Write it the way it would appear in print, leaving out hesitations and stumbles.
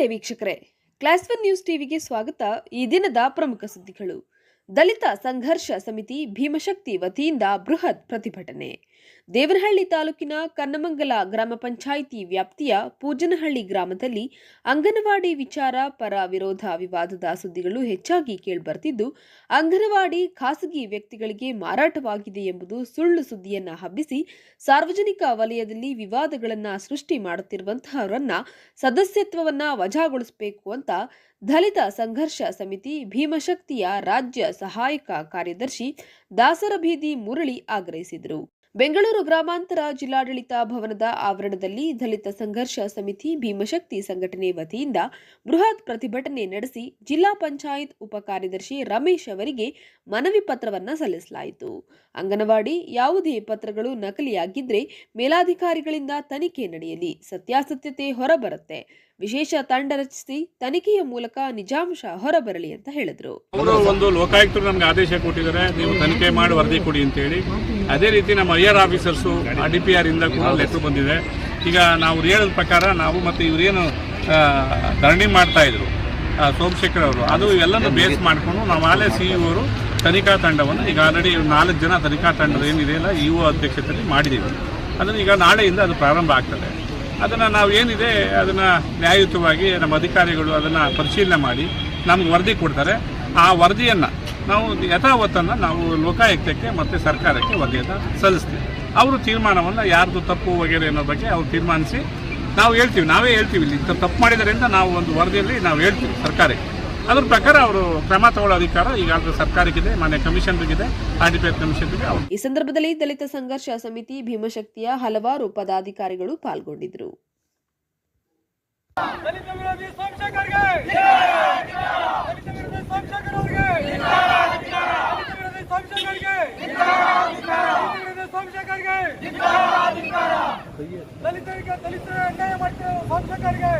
ನಮಸ್ತೆ ವೀಕ್ಷಕರೇ, class 1 news ಟಿವಿಗೆ ಸ್ವಾಗತ. ಈ ದಿನದ ಪ್ರಮುಖ ಸುದ್ದಿಗಳು. ದಲಿತ ಸಂಘರ್ಷ ಸಮಿತಿ ಭೀಮಶಕ್ತಿ ವತಿಯಿಂದ ಬೃಹತ್ ಪ್ರತಿಭಟನೆ. ದೇವನಹಳ್ಳಿ ತಾಲೂಕಿನ ಕನ್ನಮಂಗಲ ಗ್ರಾಮ ಪಂಚಾಯಿತಿ ವ್ಯಾಪ್ತಿಯ ಪೂಜನಹಳ್ಳಿ ಗ್ರಾಮದಲ್ಲಿ ಅಂಗನವಾಡಿ ವಿಚಾರ ಪರ ವಿರೋಧ ವಿವಾದದ ಸುದ್ದಿಗಳು ಹೆಚ್ಚಾಗಿ ಕೇಳಿಬರ್ತಿದ್ದು, ಅಂಗನವಾಡಿ ಖಾಸಗಿ ವ್ಯಕ್ತಿಗಳಿಗೆ ಮಾರಾಟವಾಗಿದೆ ಎಂಬುದು ಸುಳ್ಳು ಸುದ್ದಿಯನ್ನ ಹಬ್ಬಿಸಿ ಸಾರ್ವಜನಿಕ ವಲಯದಲ್ಲಿ ವಿವಾದಗಳನ್ನು ಸೃಷ್ಟಿ ಮಾಡುತ್ತಿರುವಂತಹವರನ್ನ ಸದಸ್ಯತ್ವವನ್ನ ವಜಾಗೊಳಿಸಬೇಕು ಅಂತ ದಲಿತ ಸಂಘರ್ಷ ಸಮಿತಿ ಭೀಮಶಕ್ತಿಯ ರಾಜ್ಯ ಸಹಾಯಕ ಕಾರ್ಯದರ್ಶಿ ದಾಸರಬೀದಿ ಮುರಳಿ ಆಗ್ರಹಿಸಿದರು. ಬೆಂಗಳೂರು ಗ್ರಾಮಾಂತರ ಜಿಲ್ಲಾಡಳಿತ ಭವನದ ಆವರಣದಲ್ಲಿ ದಲಿತ ಸಂಘರ್ಷ ಸಮಿತಿ ಭೀಮಶಕ್ತಿ ಸಂಘಟನೆ ವತಿಯಿಂದ ಬೃಹತ್ ಪ್ರತಿಭಟನೆ ನಡೆಸಿ ಜಿಲ್ಲಾ ಪಂಚಾಯತ್ ಉಪ ಕಾರ್ಯದರ್ಶಿ ರಮೇಶ್ ಅವರಿಗೆ ಮನವಿ ಪತ್ರವನ್ನು ಸಲ್ಲಿಸಲಾಯಿತು. ಅಂಗನವಾಡಿ ಯಾವುದೇ ಪತ್ರಗಳು ನಕಲಿಯಾಗಿದ್ರೆ ಮೇಲಾಧಿಕಾರಿಗಳಿಂದ ತನಿಖೆ ನಡೆಯಲಿ, ಸತ್ಯಾಸತ್ಯತೆ ಹೊರಬರುತ್ತೆ, ವಿಶೇಷ ತಂಡ ರಚಿಸಿ ತನಿಖೆಯ ಮೂಲಕ ನಿಜಾಂಶ ಹೊರಬರಲಿ ಅಂತ ಹೇಳಿದ್ರು. ಒಂದು ಲೋಕಾಯುಕ್ತರು ನಮ್ಗೆ ಆದೇಶ ಕೊಟ್ಟಿದ್ದಾರೆ, ನೀವು ತನಿಖೆ ಮಾಡಿ ವರದಿ ಕೊಡಿ ಅಂತ ಹೇಳಿ. ಅದೇ ರೀತಿ ನಮ್ಮ ಐಆರ್ ಆಫೀಸರ್ಸು DPR ಇಂದ ಕೂಡ ಲೆಟರ್ ಬಂದಿದೆ. ಈಗ ನಾವು ಹೇಳಿದ ಪ್ರಕಾರ ನಾವು ಮತ್ತು ಇವರೇನು ಧರಣಿ ಮಾಡ್ತಾ ಇದ್ರು ಸೋಮಶೇಖರ್ ಅವರು, ಅದು ಎಲ್ಲನೂ ಬೇಸ್ ಮಾಡಿಕೊಂಡು ನಾವು ಆಲೇ CEO ಅವರು ತನಿಖಾ ತಂಡವನ್ನು ಈಗ ಆಲ್ರೆಡಿ 4 ಜನ ತನಿಖಾ ತಂಡದ ಏನಿದೆಯಲ್ಲ EO ಅಧ್ಯಕ್ಷತೆಯಲ್ಲಿ ಮಾಡಿದ್ದೀವಿ. ಅದನ್ನು ಈಗ ನಾಳೆಯಿಂದ ಅದು ಪ್ರಾರಂಭ ಆಗ್ತದೆ. ಅದನ್ನು ನಾವು ಏನಿದೆ ಅದನ್ನು ನ್ಯಾಯಯುತವಾಗಿ ನಮ್ಮ ಅಧಿಕಾರಿಗಳು ಅದನ್ನು ಪರಿಶೀಲನೆ ಮಾಡಿ ನಮ್ಗೆ ವರದಿ ಕೊಡ್ತಾರೆ. ಆ ವರದಿಯನ್ನು ನಾವು ಯಥಾವತ್ತನ್ನು ನಾವು ಲೋಕಾಯುಕ್ತಕ್ಕೆ ಮತ್ತು ಸರ್ಕಾರಕ್ಕೆ ವರದಿಯನ್ನು ಸಲ್ಲಿಸ್ತೀವಿ. ಅವರು ತೀರ್ಮಾನವನ್ನು ಯಾರ್ದು ತಪ್ಪು ವಗೇರೆ ಅನ್ನೋ ಬಗ್ಗೆ ಅವ್ರು ತೀರ್ಮಾನಿಸಿ ನಾವು ಹೇಳ್ತೀವಿ, ನಾವೇ ಹೇಳ್ತೀವಿ ಇಲ್ಲಿ ತಪ್ಪು ಮಾಡಿದ್ದರಿಂದ ನಾವು ಒಂದು ವರದಿಯಲ್ಲಿ ನಾವು ಹೇಳ್ತೀವಿ ಸರ್ಕಾರಕ್ಕೆ. ಅದ್ರ ಪ್ರಕಾರ ಅವರು ಕ್ರಮ ತಗೊಳ್ಳೋ ಅಧಿಕಾರ ಈಗಾಗಲೇ ಸರ್ಕಾರಕ್ಕಿದೆ, ಮಾನ್ಯ ಕಮಿಷನರ್ಗಿದೆ, RDPR ಕಮಿಷನರ್ಗೆ. ಈ ಸಂದರ್ಭದಲ್ಲಿ ದಲಿತ ಸಂಘರ್ಷ ಸಮಿತಿ ಭೀಮಶಕ್ತಿಯ ಹಲವಾರು ಪದಾಧಿಕಾರಿಗಳು ಪಾಲ್ಗೊಂಡಿದ್ದರು. ದಲಿತರಿಗೆ ಅನ್ಯಾಯ ಮಾಡ್ತಿರೋ ಸಂಸಕರಿಗೆ